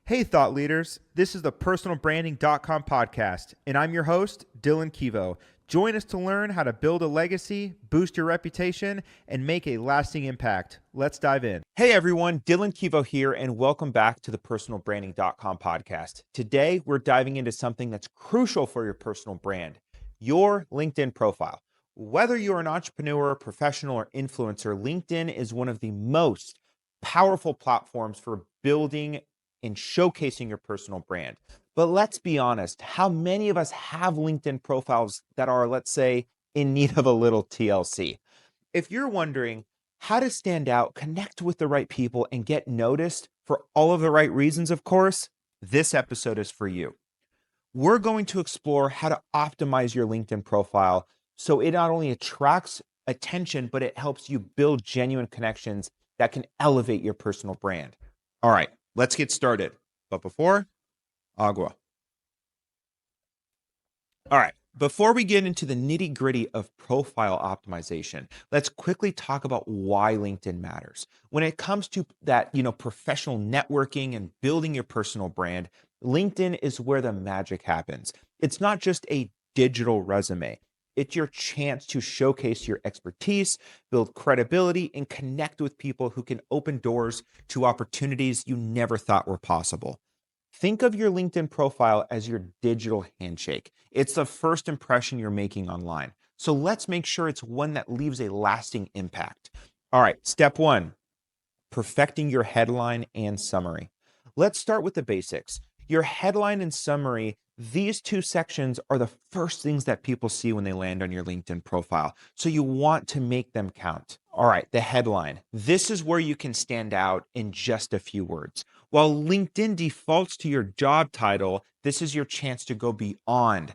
Hey, thought leaders. This is the personalbranding.com podcast, and I'm your host, Dillon. Join us to learn how to build a legacy, boost your reputation, and make a lasting impact. Let's dive in. Hey, everyone. Dillon here, and welcome back to the personalbranding.com podcast. Today, we're diving into something that's crucial for your personal brand, your LinkedIn profile. Whether you're an entrepreneur, professional, or influencer, LinkedIn is one of the most powerful platforms for building and showcasing your personal brand. But let's be honest, how many of us have LinkedIn profiles that are, let's say, in need of a little TLC? If you're wondering how to stand out, connect with the right people, and get noticed for all of the right reasons, of course, this episode is for you. We're going to explore how to optimize your LinkedIn profile so it not only attracts attention, but it helps you build genuine connections that can elevate your personal brand. All right, let's get started. But before, agua. All right, before we get into the nitty-gritty of profile optimization, let's quickly talk about why LinkedIn matters. When it comes to that, professional networking and building your personal brand, LinkedIn is where the magic happens. It's not just a digital resume. It's your chance to showcase your expertise, build credibility, and connect with people who can open doors to opportunities you never thought were possible. Think of your LinkedIn profile as your digital handshake. It's the first impression you're making online. So let's make sure it's one that leaves a lasting impact. All right, step one, perfecting your headline and summary. Let's start with the basics. Your headline and summary, these two sections are the first things that people see when they land on your LinkedIn profile. So you want to make them count. All right, the headline. This is where you can stand out in just a few words. While LinkedIn defaults to your job title, this is your chance to go beyond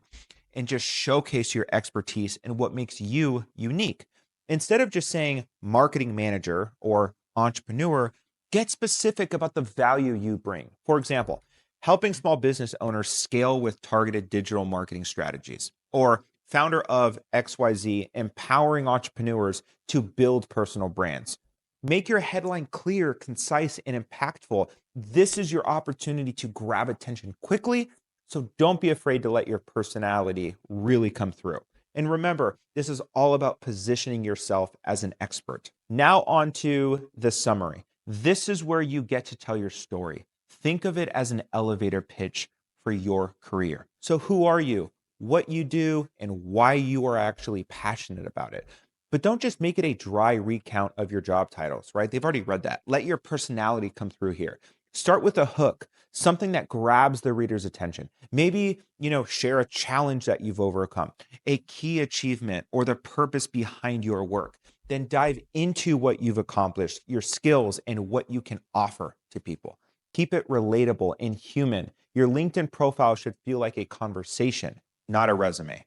and just showcase your expertise and what makes you unique. Instead of just saying marketing manager or entrepreneur, get specific about the value you bring. For example, helping small business owners scale with targeted digital marketing strategies, or founder of XYZ, empowering entrepreneurs to build personal brands. Make your headline clear, concise, and impactful. This is your opportunity to grab attention quickly, so don't be afraid to let your personality really come through. And remember, this is all about positioning yourself as an expert. Now on to the summary. This is where you get to tell your story. Think of it as an elevator pitch for your career. So who are you, what you do, and why you are actually passionate about it? But don't just make it a dry recount of your job titles, right? They've already read that. Let your personality come through here. Start with a hook, something that grabs the reader's attention. Maybe, share a challenge that you've overcome, a key achievement, or the purpose behind your work. Then dive into what you've accomplished, your skills, and what you can offer to people. Keep it relatable and human. Your LinkedIn profile should feel like a conversation, not a resume.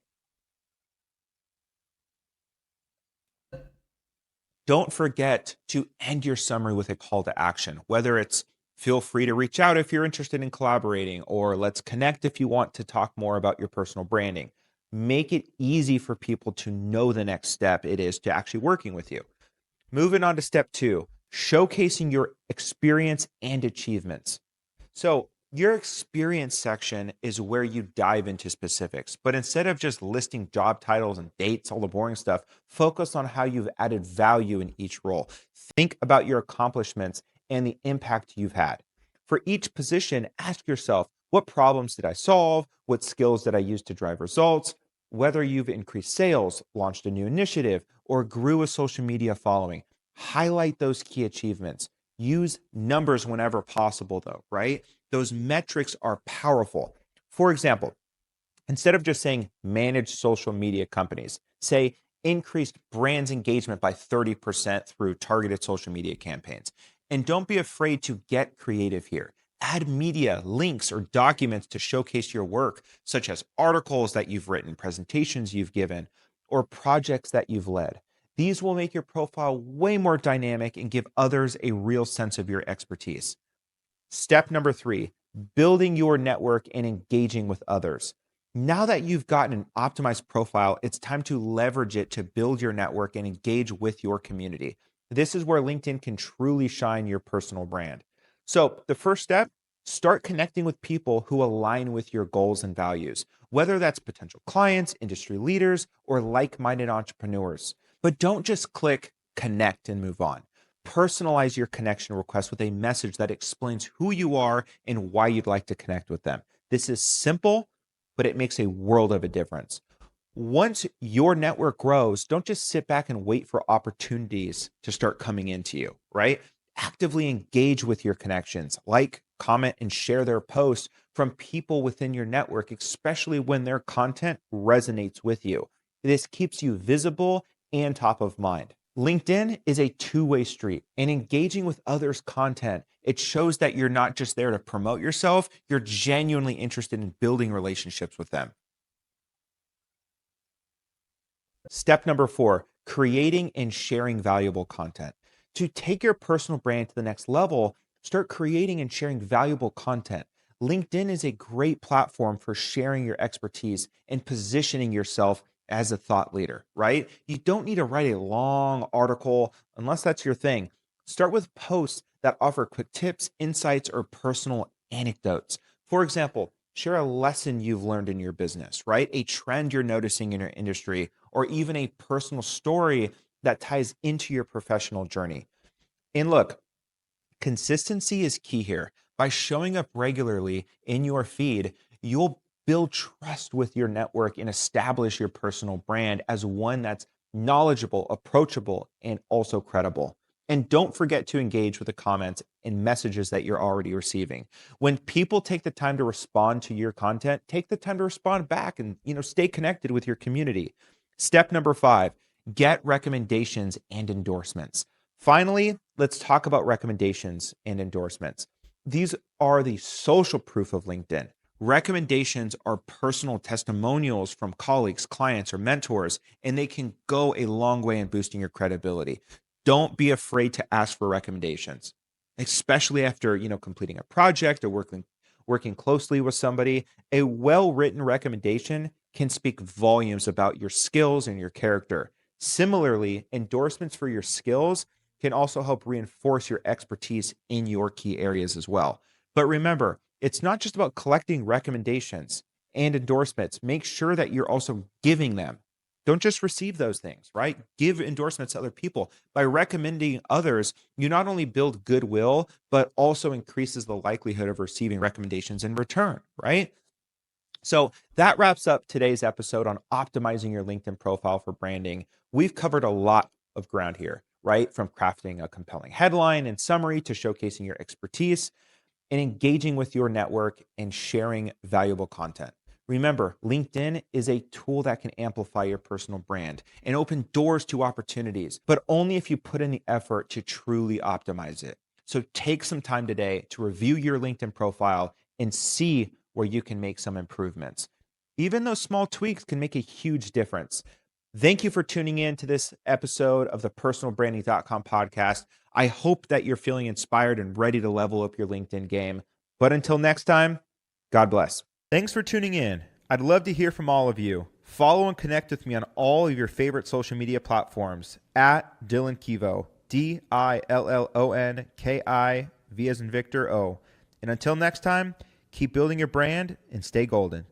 Don't forget to end your summary with a call to action, whether it's feel free to reach out if you're interested in collaborating, or let's connect if you want to talk more about your personal branding. Make it easy for people to know the next step it is to actually working with you. Moving on to step two, showcasing your experience and achievements. So your experience section is where you dive into specifics, but instead of just listing job titles and dates, all the boring stuff, focus on how you've added value in each role. Think about your accomplishments and the impact you've had. For each position, ask yourself, what problems did I solve? What skills did I use to drive results? Whether you've increased sales, launched a new initiative, or grew a social media following. Highlight those key achievements. Use numbers whenever possible, though, right? Those metrics are powerful. For example, instead of just saying manage social media companies, say increased brands engagement by 30% through targeted social media campaigns. And don't be afraid to get creative here. Add media, links, or documents to showcase your work, such as articles that you've written, presentations you've given, or projects that you've led. These will make your profile way more dynamic and give others a real sense of your expertise. Step number three, building your network and engaging with others. Now that you've gotten an optimized profile, it's time to leverage it to build your network and engage with your community. This is where LinkedIn can truly shine your personal brand. So the first step, Start connecting with people who align with your goals and values, whether that's potential clients, industry leaders, or like minded entrepreneurs. But don't just click connect and move on. Personalize your connection request with a message that explains who you are and why you'd like to connect with them. This is simple, but it makes a world of a difference. Once your network grows, don't just sit back and wait for opportunities to start coming into you, right? Actively engage with your connections, like, comment, and share their posts from people within your network, especially when their content resonates with you. This keeps you visible and top of mind. LinkedIn is a two-way street, and engaging with others' content, it shows that you're not just there to promote yourself, you're genuinely interested in building relationships with them. Step number 4, creating and sharing valuable content. To take your personal brand to the next level, start creating and sharing valuable content. LinkedIn is a great platform for sharing your expertise and positioning yourself as a thought leader, right? You don't need to write a long article unless that's your thing. Start with posts that offer quick tips, insights, or personal anecdotes. For example, share a lesson you've learned in your business, right? A trend you're noticing in your industry, or even a personal story that ties into your professional journey. And look, consistency is key here. By showing up regularly in your feed, you'll build trust with your network and establish your personal brand as one that's knowledgeable, approachable, and also credible. And don't forget to engage with the comments and messages that you're already receiving. When people take the time to respond to your content, take the time to respond back and, stay connected with your community. Step number 5, get recommendations and endorsements. Finally, let's talk about recommendations and endorsements. These are the social proof of LinkedIn. Recommendations are personal testimonials from colleagues, clients, or mentors, and they can go a long way in boosting your credibility. Don't be afraid to ask for recommendations, especially after, completing a project or working closely with somebody. A well-written recommendation can speak volumes about your skills and your character. Similarly, endorsements for your skills can also help reinforce your expertise in your key areas as well. But remember, it's not just about collecting recommendations and endorsements. Make sure that you're also giving them. Don't just receive those things, right? Give endorsements to other people. By recommending others, you not only build goodwill, but also increases the likelihood of receiving recommendations in return, right? So that wraps up today's episode on optimizing your LinkedIn profile for branding. We've covered a lot of ground here, right? From crafting a compelling headline and summary to showcasing your expertise and engaging with your network and sharing valuable content. Remember, LinkedIn is a tool that can amplify your personal brand and open doors to opportunities, but only if you put in the effort to truly optimize it. So take some time today to review your LinkedIn profile and see where you can make some improvements. Even those small tweaks can make a huge difference. Thank you for tuning in to this episode of the personalbranding.com podcast. I hope that you're feeling inspired and ready to level up your LinkedIn game. But until next time, God bless. Thanks for tuning in. I'd love to hear from all of you. Follow and connect with me on all of your favorite social media platforms at Dillon Kivo, DILLONKI, V as in Victor, O. And until next time, keep building your brand and stay golden.